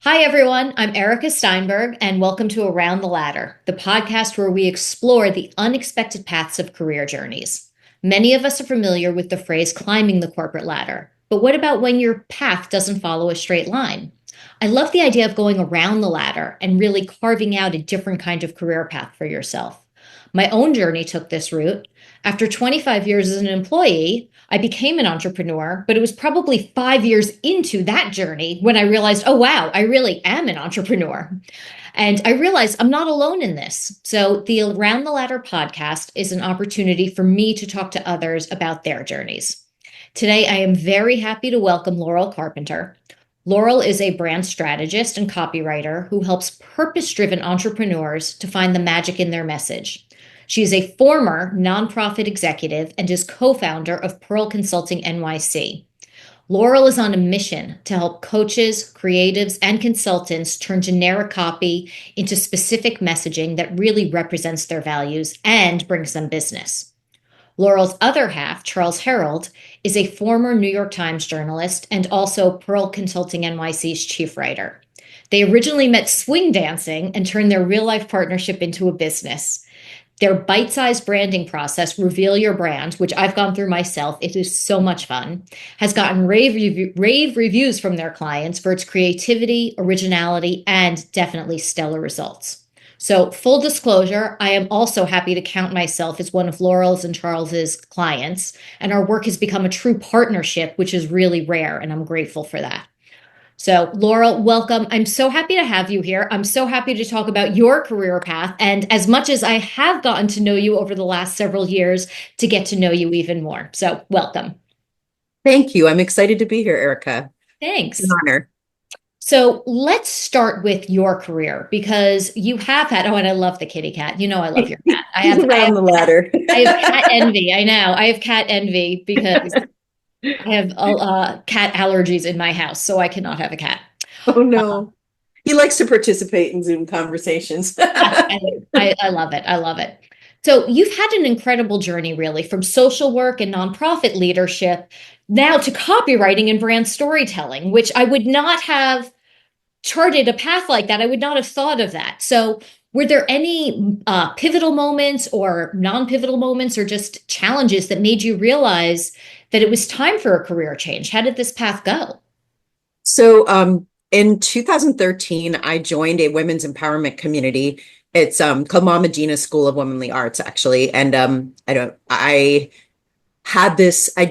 Hi, everyone. I'm Erika Steinberg, and welcome to Around the Ladder, the podcast where we explore the unexpected paths of career journeys. Many of us are familiar with the phrase climbing the corporate ladder, but what about when your path doesn't follow a straight line? I love the idea of going around the ladder and really carving out a different kind of career path for yourself. My own journey took this route. After 25 years as an employee, I became an entrepreneur, but it was probably 5 years into that journey when I realized, oh, wow, I really am an entrepreneur. And I realized I'm not alone in this. So the Around the Ladder podcast is an opportunity for me to talk to others about their journeys. Today, I am very happy to welcome Laurel Carpenter. Laurel is a brand strategist and copywriter who helps purpose-driven entrepreneurs to find the magic in their message. She is a former nonprofit executive and is co-founder of Pearl Consulting NYC. Laurel is on a mission to help coaches, creatives, and consultants turn generic copy into specific messaging that really represents their values and brings them business. Laurel's other half, Charles Herold, is a former New York Times journalist and also Pearl Consulting NYC's chief writer. They originally met swing dancing and turned their real-life partnership into a business. Their bite-sized branding process, Reveal Your Brand, which I've gone through myself, it is so much fun, has gotten rave reviews from their clients for its creativity, originality, and definitely stellar results. So full disclosure, I am also happy to count myself as one of Laurel's and Charles's clients, and our work has become a true partnership, which is really rare, and I'm grateful for that. So, Laurel, welcome. I'm so happy to have you here. I'm so happy to talk about your career path. And as much as I have gotten to know you over the last several years, to get to know you even more. So, welcome. Thank you. I'm excited to be here, Erica. Thanks. It's an honor. So, let's start with your career because you have had, oh, and I love the kitty cat. You know, I love your cat. He's around the ladder. I have cat envy. I know. I have cat envy because I have cat allergies in my house, so I cannot have a cat. Oh no. He likes to participate in Zoom conversations. I love it. I love it. So you've had an incredible journey, really, from social work and nonprofit leadership now to copywriting and brand storytelling, which I would not have charted a path like that. I would not have thought of that. So were there any pivotal moments or non-pivotal moments or just challenges that made you realize that it was time for a career change? How did this path go? So in 2013, I joined a women's empowerment community. It's called Mama Gina's School of Womanly Arts, actually. And I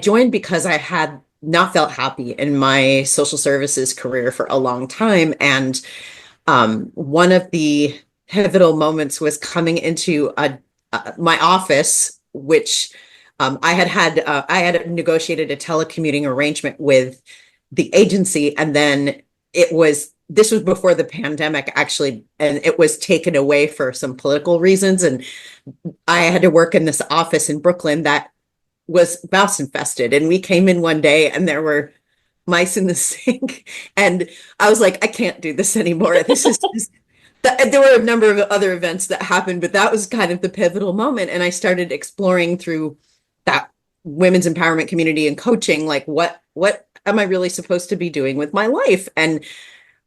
joined because I had not felt happy in my social services career for a long time. And one of the pivotal moments was coming into my office, which I had negotiated a telecommuting arrangement with the agency, and then this was before the pandemic, actually, and it was taken away for some political reasons, and I had to work in this office in Brooklyn that was mouse infested, and we came in one day and there were mice in the sink, and I was like, I can't do this anymore. This is there were a number of other events that happened, but that was kind of the pivotal moment, and I started exploring through that women's empowerment community and coaching, like what am I really supposed to be doing with my life? And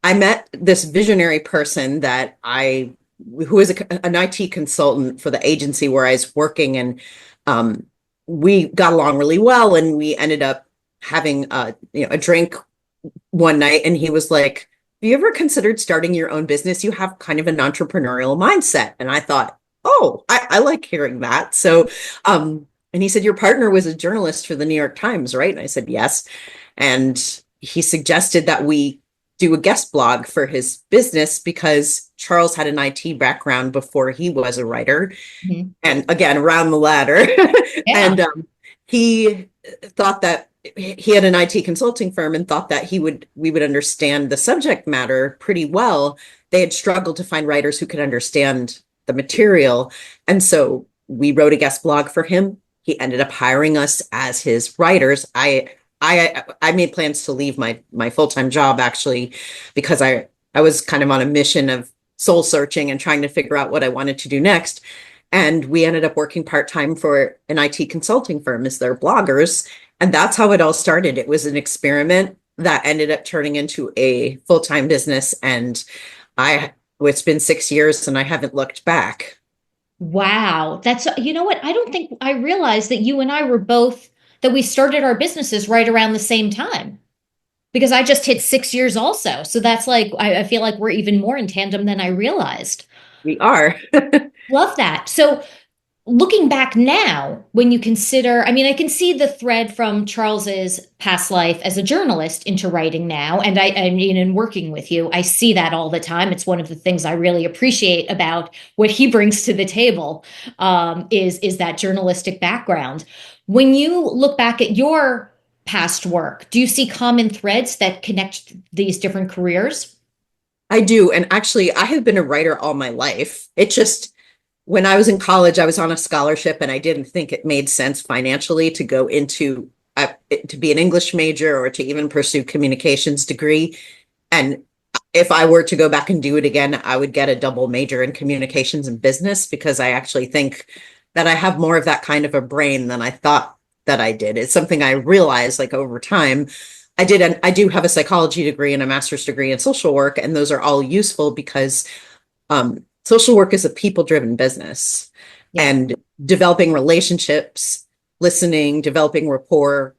I met this visionary person who was an IT consultant for the agency where I was working, and we got along really well, and we ended up having a drink one night, and he was like, have you ever considered starting your own business? You have kind of an entrepreneurial mindset. And I thought, oh, I like hearing that. So and he said, your partner was a journalist for the New York Times, right? And I said, yes. And he suggested that we do a guest blog for his business because Charles had an IT background before he was a writer. Mm-hmm. And again, around the ladder. Yeah. And he thought that he had an IT consulting firm and thought that we would understand the subject matter pretty well. They had struggled to find writers who could understand the material. And so we wrote a guest blog for him. He ended up hiring us as his writers. I made plans to leave my full-time job, actually, because I was kind of on a mission of soul searching and trying to figure out what I wanted to do next. And we ended up working part-time for an IT consulting firm as their bloggers. And that's how it all started. It was an experiment that ended up turning into a full-time business. And it's been 6 years and I haven't looked back. Wow. That's, you know what? I don't think I realized that you and I were both, that we started our businesses right around the same time because I just hit 6 years also. So that's like, I feel like we're even more in tandem than I realized. We are. Love that. So looking back now, when you consider, I mean, I can see the thread from Charles's past life as a journalist into writing now. And I mean, in working with you, I see that all the time. It's one of the things I really appreciate about what he brings to the table, is that journalistic background. When you look back at your past work, do you see common threads that connect these different careers? I do. And actually, I have been a writer all my life. It just, when I was in college, I was on a scholarship and I didn't think it made sense financially to go into to be an English major or to even pursue communications degree. And if I were to go back and do it again, I would get a double major in communications and business because I actually think that I have more of that kind of a brain than I thought that I did. It's something I realized like over time. I do have a psychology degree and a master's degree in social work, and those are all useful because social work is a people-driven business, Yeah. and developing relationships, listening, developing rapport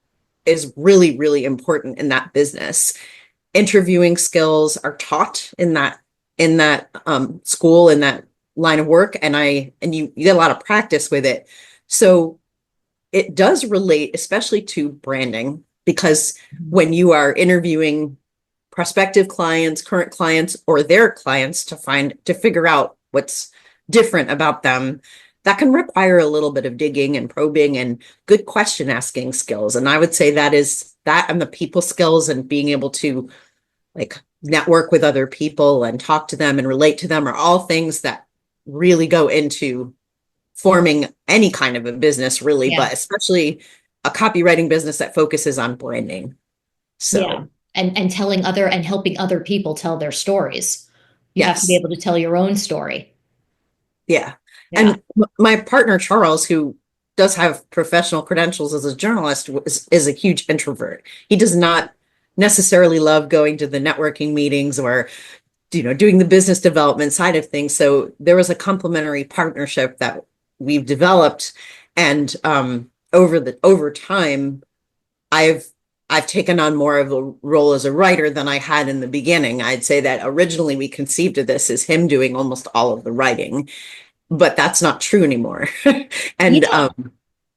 is really, really important in that business. Interviewing skills are taught in that school, in that line of work, and you get a lot of practice with it. So it does relate, especially to branding, because when you are interviewing prospective clients, current clients, or their clients to figure out what's different about them, that can require a little bit of digging and probing and good question asking skills. And I would say that and the people skills and being able to like network with other people and talk to them and relate to them are all things that really go into forming any kind of a business, really, Yeah. but especially a copywriting business that focuses on branding. Yeah. So And telling other and helping other people tell their stories. You have to be yes. able to tell your own story. Yeah. Yeah. And my partner, Charles, who does have professional credentials as a journalist, is a huge introvert. He does not necessarily love going to the networking meetings or, doing the business development side of things. So there was a complementary partnership that we've developed. And over time, I've taken on more of a role as a writer than I had in the beginning. I'd say that originally we conceived of this as him doing almost all of the writing, but that's not true anymore. And Yeah.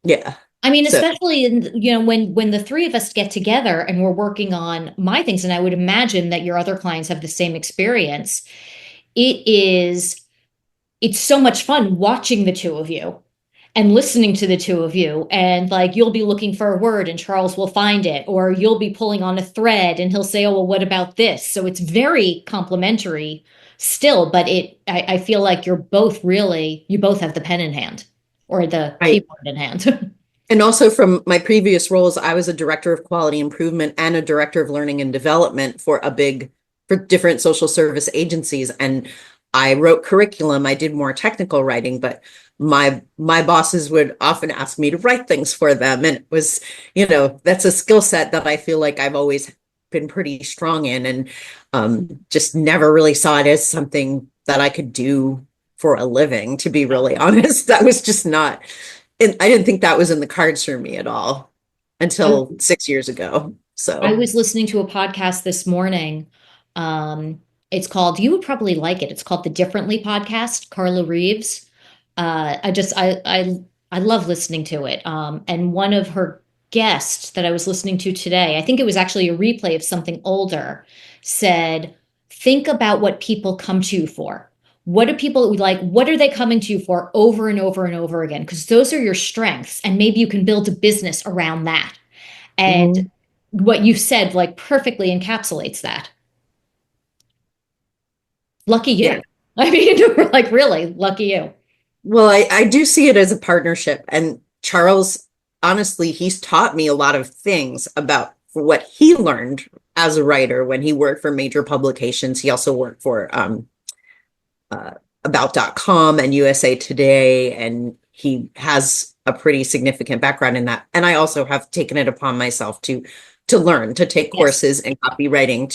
yeah. I mean, So especially when the three of us get together and we're working on my things, and I would imagine that your other clients have the same experience. It is it's so much fun watching the two of you and listening to the two of you. And like you'll be looking for a word and Charles will find it, or you'll be pulling on a thread and he'll say, "Oh, well, what about this?" So it's very complimentary still, but I feel like you both have the pen in hand or the I keyboard in hand. and also from my previous roles, I was a director of quality improvement and a director of learning and development for different social service agencies. And I wrote curriculum. I did more technical writing, but my bosses would often ask me to write things for them. And it was, that's a skill set that I feel like I've always been pretty strong in, and just never really saw it as something that I could do for a living, to be really honest. That was just not, and I didn't think that was in the cards for me at all I, until 6 years ago. I So, was listening to a podcast this morning. It's called, you would probably like it. It's called the Differently Podcast, Carla Reeves. I love listening to it. And one of her guests that I was listening to today, I think it was actually a replay of something older, said, think about what people come to you for. What do people like? What are they coming to you for over and over and over again? Because those are your strengths, and maybe you can build a business around that. And mhm. what you said like perfectly encapsulates that. Lucky Yeah. you. I mean, like really, lucky you. Well, I do see it as a partnership. And Charles, honestly, he's taught me a lot of things about what he learned as a writer when he worked for major publications. He also worked for uh, about.com and USA Today, and he has a pretty significant background in that. And I also have taken it upon myself to to learn, to take Yes. courses in copywriting,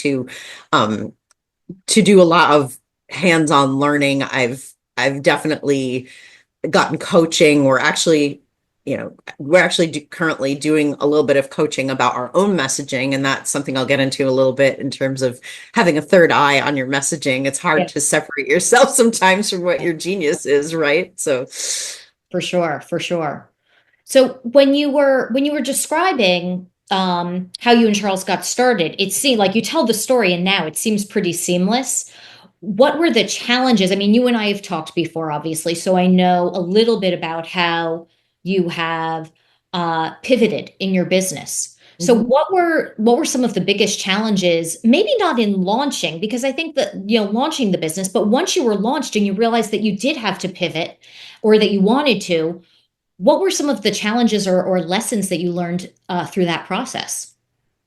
to do a lot of hands-on learning. I've definitely gotten coaching. We're actually currently doing a little bit of coaching about our own messaging, and that's something I'll get into a little bit in terms of having a third eye on your messaging. It's hard Yes. to separate yourself sometimes from what your genius is, right? So For sure, for sure. So when you were describing how you and Charles got started, it seemed like you tell the story and now it seems pretty seamless. What were the challenges? I mean, you and I have talked before, obviously, so I know a little bit about how you have pivoted in your business. So mhm. what were some of the biggest challenges? Maybe not in launching, because I think that, launching the business, but once you were launched and you realized that you did have to pivot or that you wanted to, what were some of the challenges or lessons that you learned through that process?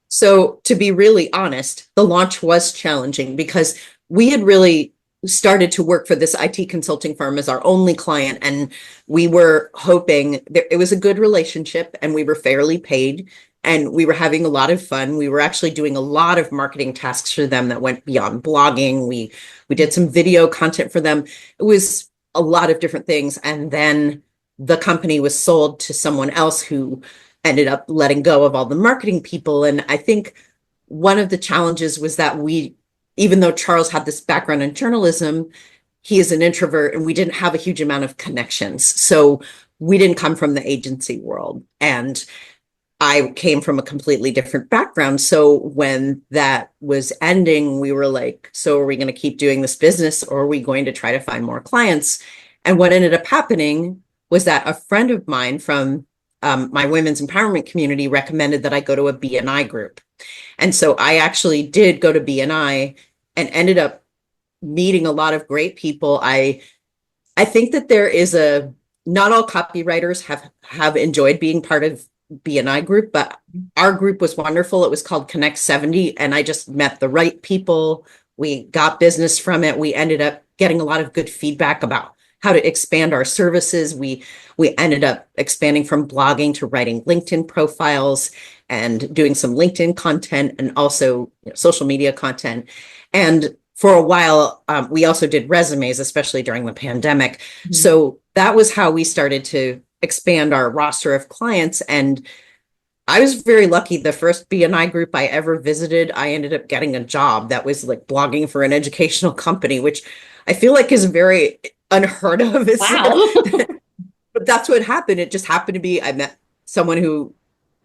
So to be really honest, the launch was challenging because we had really started to work for this IT consulting firm as our only client. And we were hoping that it was a good relationship and we were fairly paid and we were having a lot of fun. We were actually doing a lot of marketing tasks for them that went beyond blogging. We did some video content for them. It was a lot of different things. And then the company was sold to someone else who ended up letting go of all the marketing people. And I think one of the challenges was that even though Charles had this background in journalism, he is an introvert and we didn't have a huge amount of connections. So we didn't come from the agency world. And I came from a completely different background. So when that was ending, we were like, so are we going to keep doing this business or are we going to try to find more clients? And what ended up happening was that a friend of mine from my women's empowerment community recommended that I go to a BNI group. And so I actually did go to BNI and ended up meeting a lot of great people. I think that not all copywriters have enjoyed being part of BNI group, but our group was wonderful. It was called Connect 70, and I just met the right people. We got business from it. We ended up getting a lot of good feedback about how to expand our services. We ended up expanding from blogging to writing LinkedIn profiles and doing some LinkedIn content and also social media content. And for a while, we also did resumes, especially during the pandemic. Mm-hmm. So that was how we started to expand our roster of clients. And I was very lucky. The first BNI group I ever visited, I ended up getting a job that was like blogging for an educational company, which I feel like is very unheard of. Wow. But that's what happened. It just happened to be, I met someone who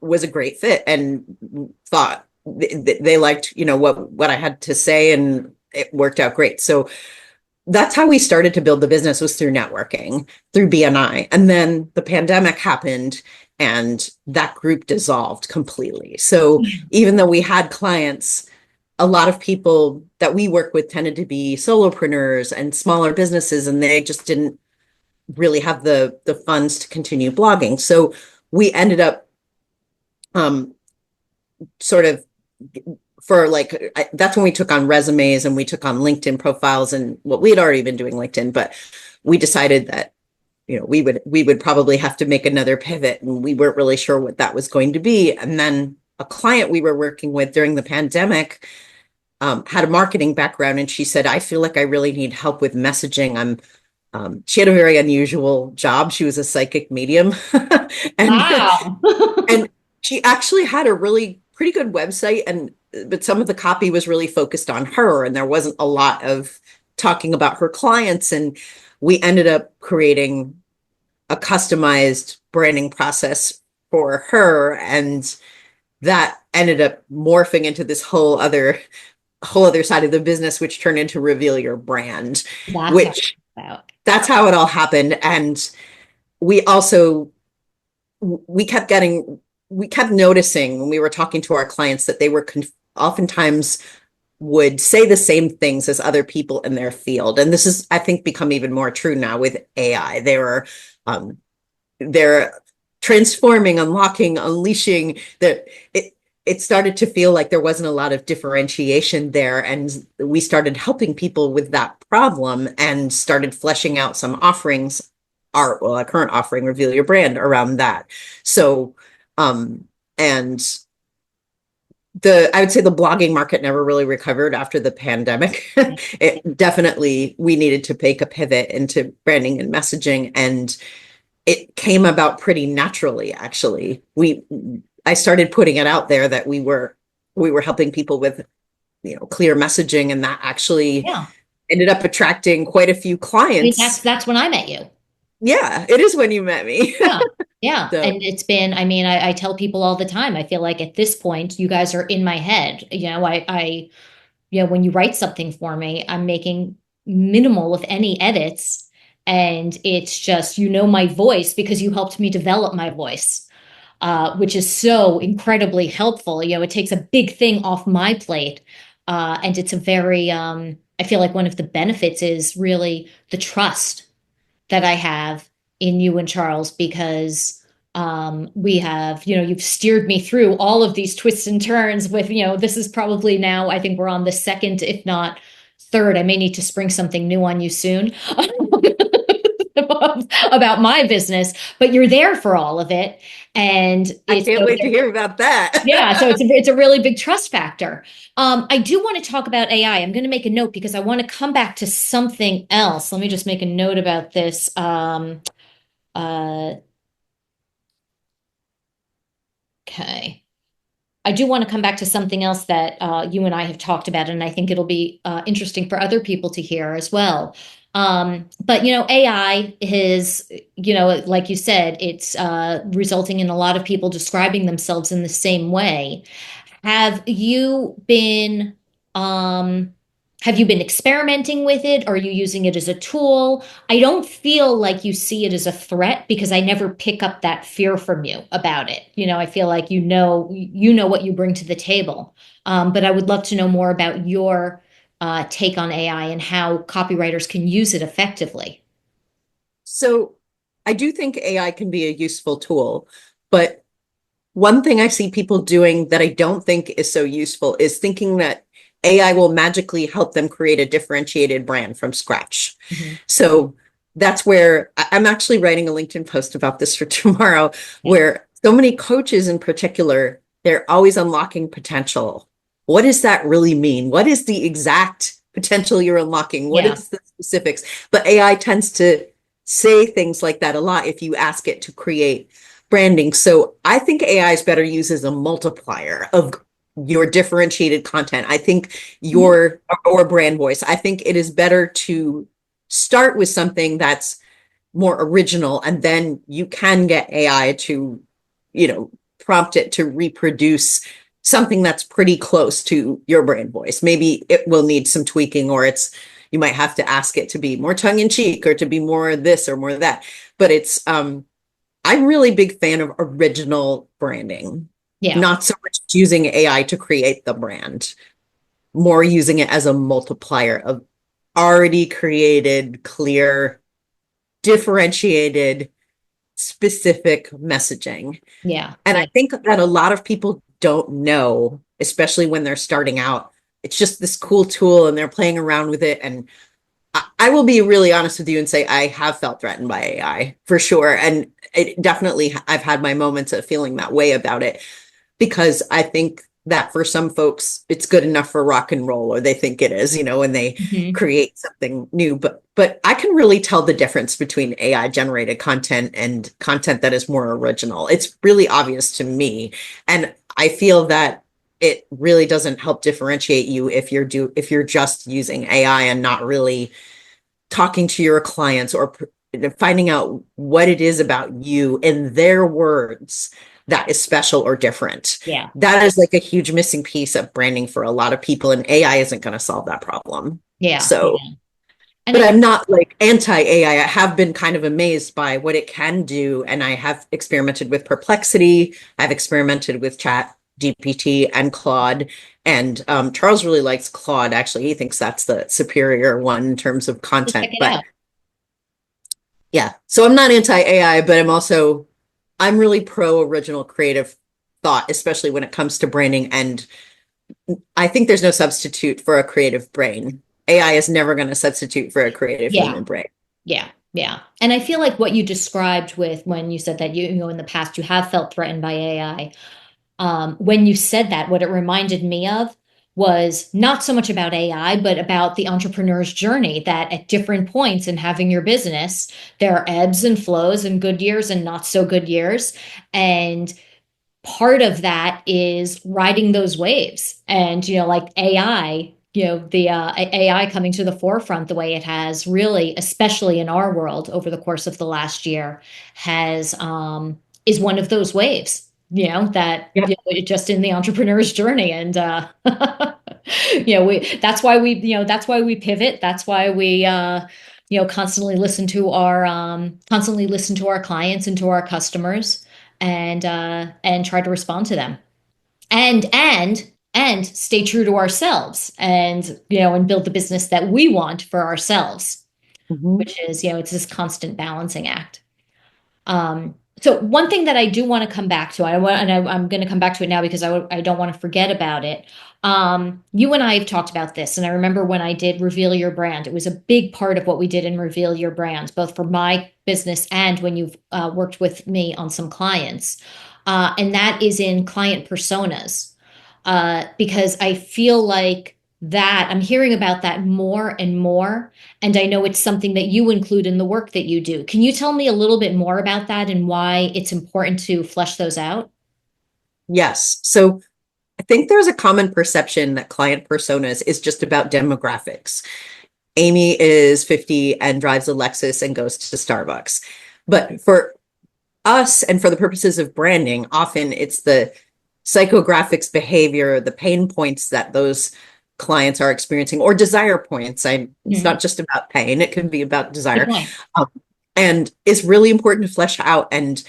was a great fit and thought they liked, what I had to say, and it worked out great. So that's how we started to build the business, was through networking, through BNI. And then the pandemic happened and that group dissolved completely. So even though we had clients, a lot of people that we work with tended to be solopreneurs and smaller businesses, and they just didn't really have the funds to continue blogging. So we ended up sort of that's when we took on resumes and we took on LinkedIn profiles, and we had already been doing LinkedIn, but we decided that, we would probably have to make another pivot, and we weren't really sure what that was going to be. And then a client we were working with during the pandemic had a marketing background, and she said, I feel like I really need help with messaging. She had a very unusual job. She was a psychic medium. and, Wow. and she actually had a really pretty good website, but some of the copy was really focused on her, and there wasn't a lot of talking about her clients. And we ended up creating a customized branding process for her, and that ended up morphing into this whole other side of the business, which turned into Reveal Your Brand, that's how it all happened. And we kept noticing when we were talking to our clients that they were oftentimes would say the same things as other people in their field. And this is, I think, become even more true now with AI. They're transforming, unlocking, unleashing. That it started to feel like there wasn't a lot of differentiation there. And we started helping people with that problem and started fleshing out some offerings, our current offering, Reveal Your Brand, around that. So, and I would say the blogging market never really recovered after the pandemic. It definitely, we needed to make a pivot into branding and messaging, and it came about pretty naturally, actually. I started putting it out there that we were helping people with, clear messaging, and that actually Yeah. ended up attracting quite a few I mean, clients. that's when I met you. Yeah, it is when you met me. Yeah. Yeah. So And it's been, I mean, I tell people all the time, I feel like at this point, you guys are in my head. When you write something for me, I'm making minimal, if any, edits. And it's just, my voice because you helped me develop my voice, which is so incredibly helpful. It takes a big thing off my plate. And it's I feel like one of the benefits is really the trust that I have in you and Charles because we have, you've steered me through all of these twists and turns with, this is probably now, I think we're on the second, if not third. I may need to spring something new on you soon about my business, but you're there for all of it. And I it's, can't wait to hear about yeah, so that. it's a really big trust factor. I do want to talk about AI. I'm going to make a note because I want to come back to something else. Let me just make a note about this. Uh, okay. I do want to come back to something else that you and I have talked about, and I think it'll be interesting for other people to hear as well. But AI is, like you said, it's resulting in a lot of people describing themselves in the same way. Have you been um have you been experimenting with it? Are you using it as a tool? I don't feel like you see it as a threat because I never pick up that fear from you about it. I feel like you know what you bring to the table. But I would love to know more about your take on AI and how copywriters can use it effectively. So I do think AI can be a useful tool, but one thing I see people doing that I don't think is so useful is thinking that AI will magically help them create a differentiated brand from scratch. Mhm. So that's where I'm actually writing a LinkedIn post about this for tomorrow, Okay. where so many coaches in particular, they're always unlocking potential. What does that really mean? What is the exact potential you're unlocking? What Yeah. is the specifics? But AI tends to say things like that a lot if you ask it to create branding. So I think AI is better used as a multiplier of your differentiated content. I think Mhm. your or brand voice. I think it is better to start with something that's more original, and then you can get AI to, prompt it to reproduce something that's pretty close to your brand voice. Maybe it will need some tweaking, or you might have to ask it to be more tongue in cheek or to be more this or more that. But I'm really big fan of original branding, Yeah. not so much using AI to create the brand, more using it as a multiplier of already created, clear, differentiated, specific messaging. Yeah. And I Yeah. think that a lot of people don't know, especially when they're starting out. It's just this cool tool and they're playing around with it. And I will be really honest with you and say I have felt threatened by AI for sure. And it definitely, I've had my moments of feeling that way about it, because I think that for some folks, it's good enough for rock and roll, or they think it is, and they Mhm. create something new. But I can really tell the difference between AI generated content and content that is more original. It's really obvious to me. And I feel that it really doesn't help differentiate you if you're just using AI and not really talking to your clients or finding out what it is about you in their words that is special or different. Yeah. That is like a huge missing piece of branding for a lot of people, and AI isn't going to solve that problem. Yeah. So, Yeah. And but I I'm not like anti AI. I have been kind of amazed by what it can do. And I have experimented with Perplexity. I've experimented with Chat GPT and Claude. And Charles really likes Claude. Actually, he thinks that's the superior one in terms of will check content. it But out. yeah, so I'm not anti AI, but I'm really pro original creative thought, especially when it comes to branding. And I think there's no substitute for a creative brain. AI is never going to substitute for a creative Yeah. human brain. Yeah. Yeah. And I feel like what you described with when you said that in the past you have felt threatened by AI. When you said that, what it reminded me of was not so much about AI, but about the entrepreneur's journey, that at different points in having your business, there are ebbs and flows and good years and not so good years. And part of that is riding those waves. And, like AI, the AI coming to the forefront the way it has, really, especially in our world over the course of the last year, has is one of those waves, that, Yep. just in the entrepreneur's journey. And that's why we pivot. That's why we constantly listen to our clients and to our customers, and try to respond to them, and stay true to ourselves, and build the business that we want for ourselves, Mhm. which is, it's this constant balancing act. So one thing that I do want to come back to, I'm going to come back to it now because I don't want to forget about it. You and I have talked about this, and I remember when I did Reveal Your Brand, it was a big part of what we did in Reveal Your Brand, both for my business and when you've worked with me on some clients. And that is in client personas, because I feel like that I'm hearing about that more and more. And I know it's something that you include in the work that you do. Can you tell me a little bit more about that and why it's important to flesh those out? Yes. So I think there's a common perception that client personas is just about demographics. Amy is 50 and drives a Lexus and goes to Starbucks. But for us and for the purposes of branding, often it's the psychographics, behavior, the pain points that those clients are experiencing, or desire points. It's Mhm. not just about pain, it can be about Good desire. point. Um, and it's really important to flesh out. And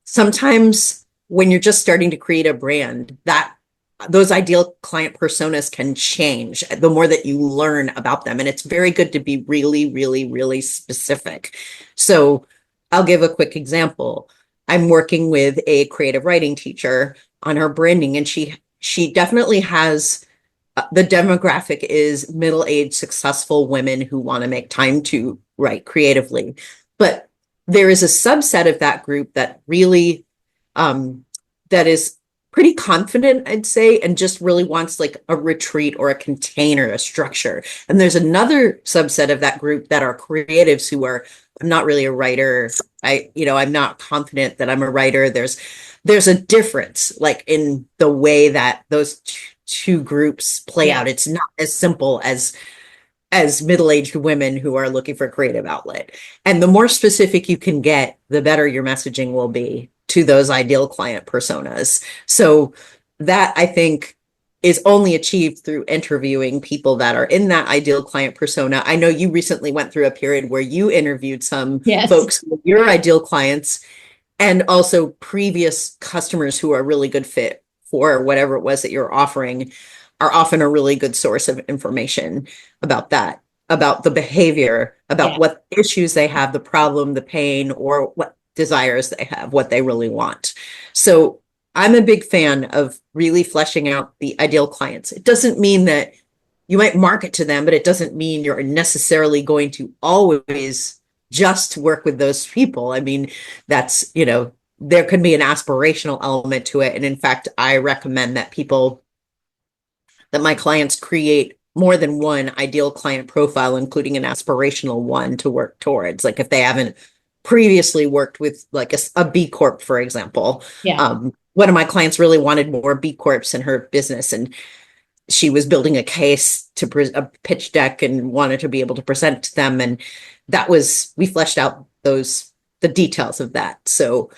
sometimes when you're just starting to create a brand, that those ideal client personas can change the more that you learn about them. And it's very good to be really, really, really specific. So I'll give a quick example. I'm working with a creative writing teacher on her branding, and she definitely has the demographic is middle-aged, successful women who want to make time to write creatively. But there is a subset of that group that really that is pretty confident, I'd say, and just really wants like a retreat or a container, a structure. And there's another subset of that group that are creatives who are, I'm not really a writer. I'm not confident that I'm a writer. There's a difference like in the way that those two groups play Yeah. out. It's not as simple as middle-aged women who are looking for a creative outlet. And the more specific you can get, the better your messaging will be to those ideal client personas. So that, I think, is only achieved through interviewing people that are in that ideal client persona. I know you recently went through a period where you interviewed some Yes. folks with your ideal clients and also previous customers who are a really good fit for whatever it was that you're offering, are often a really good source of information about that, about the behavior, about Yeah. what issues they have, the problem, the pain, or what desires they have, what they really want. So I'm a big fan of really fleshing out the ideal clients. It doesn't mean that you might market to them, but it doesn't mean you're necessarily going to always just work with those people. I mean, that's, there could be an aspirational element to it. And in fact, I recommend that my clients create more than one ideal client profile, including an aspirational one to work towards. Like if they haven't previously worked with like a B Corp, for example. Yeah. One of my clients really wanted more B Corps in her business, and she was building a case to a pitch deck and wanted to be able to present to them. And we fleshed out the details of that. So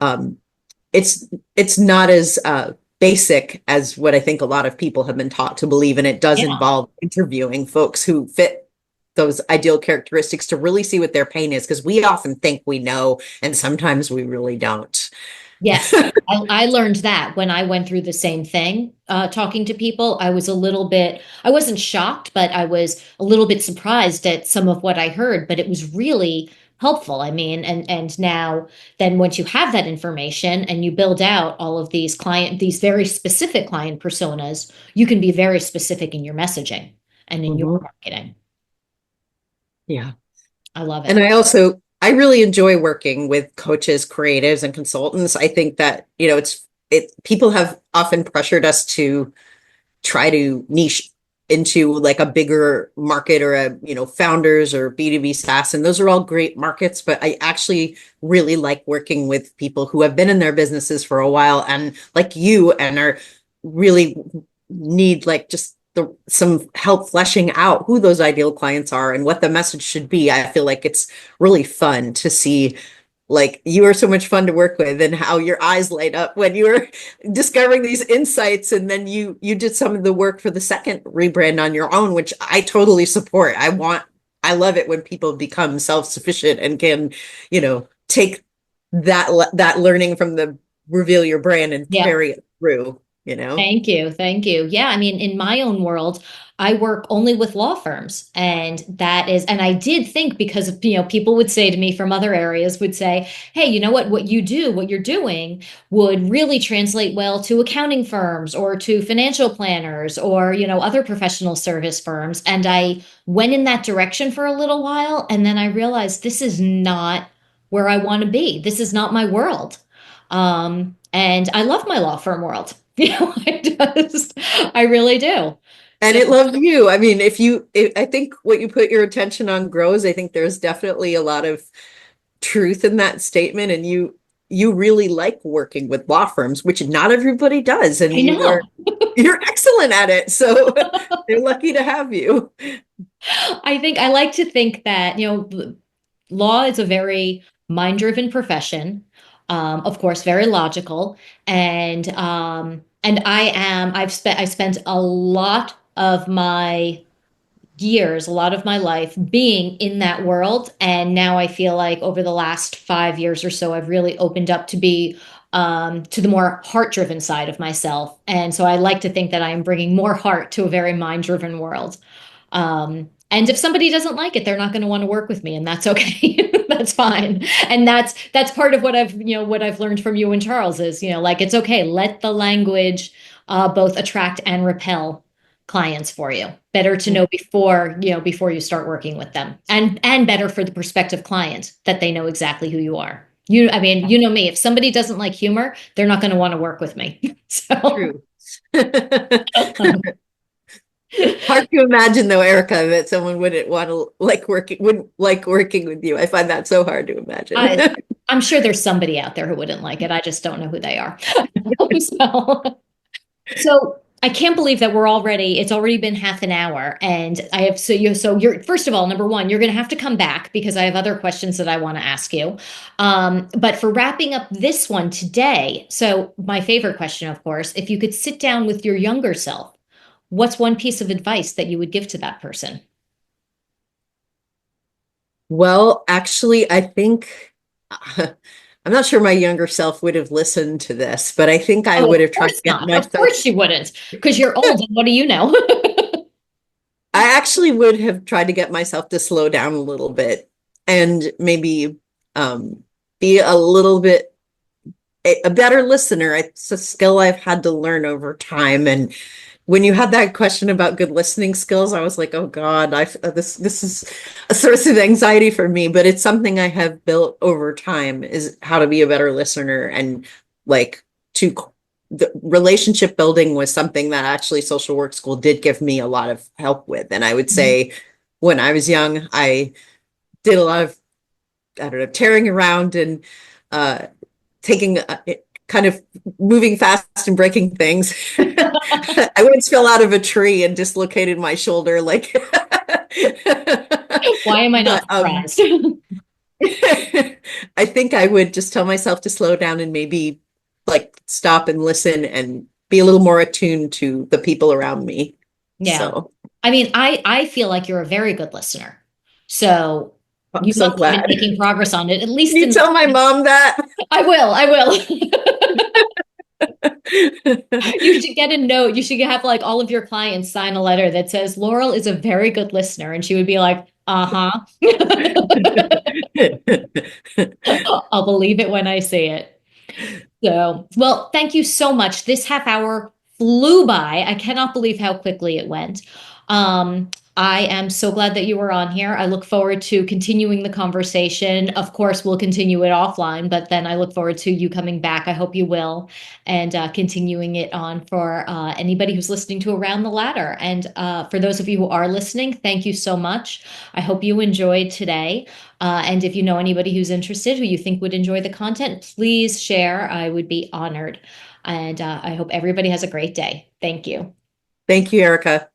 um, it's not as basic as what I think a lot of people have been taught to believe. And it does Yeah. involve interviewing folks who fit those ideal characteristics to really see what their pain is, because we often think we know, and sometimes we really don't. Yes. I learned that when I went through the same thing, talking to people. I wasn't shocked, but I was a little bit surprised at some of what I heard, but it was really helpful. I mean, and now then once you have that information and you build out all of these very specific client personas, you can be very specific in your messaging and in your Mhm. marketing. Yeah. I love And it. I really enjoy working with coaches, creatives, and consultants. I think that, people have often pressured us to try to niche into like a bigger market or a, founders or B2B SaaS. And those are all great markets, but I actually really like working with people who have been in their businesses for a while and like you and are really need like just some help fleshing out who those ideal clients are and what the message should be. I feel like it's really fun to see, like, you are so much fun to work with and how your eyes light up when you were discovering these insights. And then you did some of the work for the second rebrand on your own, which I totally support. I love it when people become self-sufficient and can, take that learning from the reveal your brand and Yeah. carry it through, you know? Thank you. Thank you. Yeah. I mean, in my own world, I work only with law firms. And I did think because of, people would say to me from other areas would say, hey, you know what you do, what you're doing would really translate well to accounting firms or to financial planners or, other professional service firms. And I went in that direction for a little while. And then I realized this is not where I want to be. This is not my world. And I love my law firm world. I really do. And So it loved you. I mean, I think what you put your attention on grows. I think there's definitely a lot of truth in that statement. And you really like working with law firms, which not everybody does. And I know. you're excellent at it. So they're lucky to have you. I think I like to think that, law is a very mind-driven profession. Of course, very logical. And I spent a lot of my years, a lot of my life being in that world. And now I feel like over the last 5 years or so, I've really opened up to be to the more heart-driven side of myself. And so I like to think that I am bringing more heart to a very mind-driven world. And if somebody doesn't like it, they're not going to want to work with me, and that's okay. That's fine. And that's part of what I've learned from you and Charles is, like it's okay. Let the language both attract and repel clients for you. Better to know before you start working with them, and better for the prospective client that they know exactly who you are. I mean, you know me. If somebody doesn't like humor, they're not going to want to work with me. So. True. Hard to imagine though, Erika, that someone wouldn't like working with you. I find that so hard to imagine. I'm sure there's somebody out there who wouldn't like it. I just don't know who they are. So I can't believe that it's already been half an hour. And you're, first of all, number one, you're going to have to come back because I have other questions that I want to ask you. But for wrapping up this one today, so my favorite question, of course, if you could sit down with your younger self, what's one piece of advice that you would give to that person? Well, actually, I think I'm not sure my younger self would have listened to this, but I think I would have tried to get myself. Of course she wouldn't, because you're old and what do you know? I actually would have tried to get myself to slow down a little bit and maybe be a little bit a better listener. It's a skill I've had to learn over time. And when you had that question about good listening skills, I was like, oh God, this is a source of anxiety for me, but it's something I have built over time, is how to be a better listener. And like the relationship building was something that actually social work school did give me a lot of help with. And I would say when I was young, I did a lot of, I don't know, tearing around and taking kind of moving fast and breaking things. I once fell out of a tree and dislocated my shoulder. Like, why am I not surprised? I think I would just tell myself to slow down and maybe like stop and listen and be a little more attuned to the people around me. Yeah. So, I mean, I feel like you're a very good listener. So I'm you so must have glad. been making progress on it, at least. Can you tell my mom that? I will. You should get a note. You should have like all of your clients sign a letter that says Laurel is a very good listener. And she would be like, uh-huh. I'll believe it when I see it. So, well, thank you so much. This half hour flew by. I cannot believe how quickly it went. I am so glad that you were on here. I look forward to continuing the conversation. Of course, we'll continue it offline, but then I look forward to you coming back. I hope you will, and continuing it on for anybody who's listening to Around the Ladder. And for those of you who are listening, thank you so much. I hope you enjoyed today. And if you know anybody who's interested, who you think would enjoy the content, please share. I would be honored. And I hope everybody has a great day. Thank you. Thank you, Erica.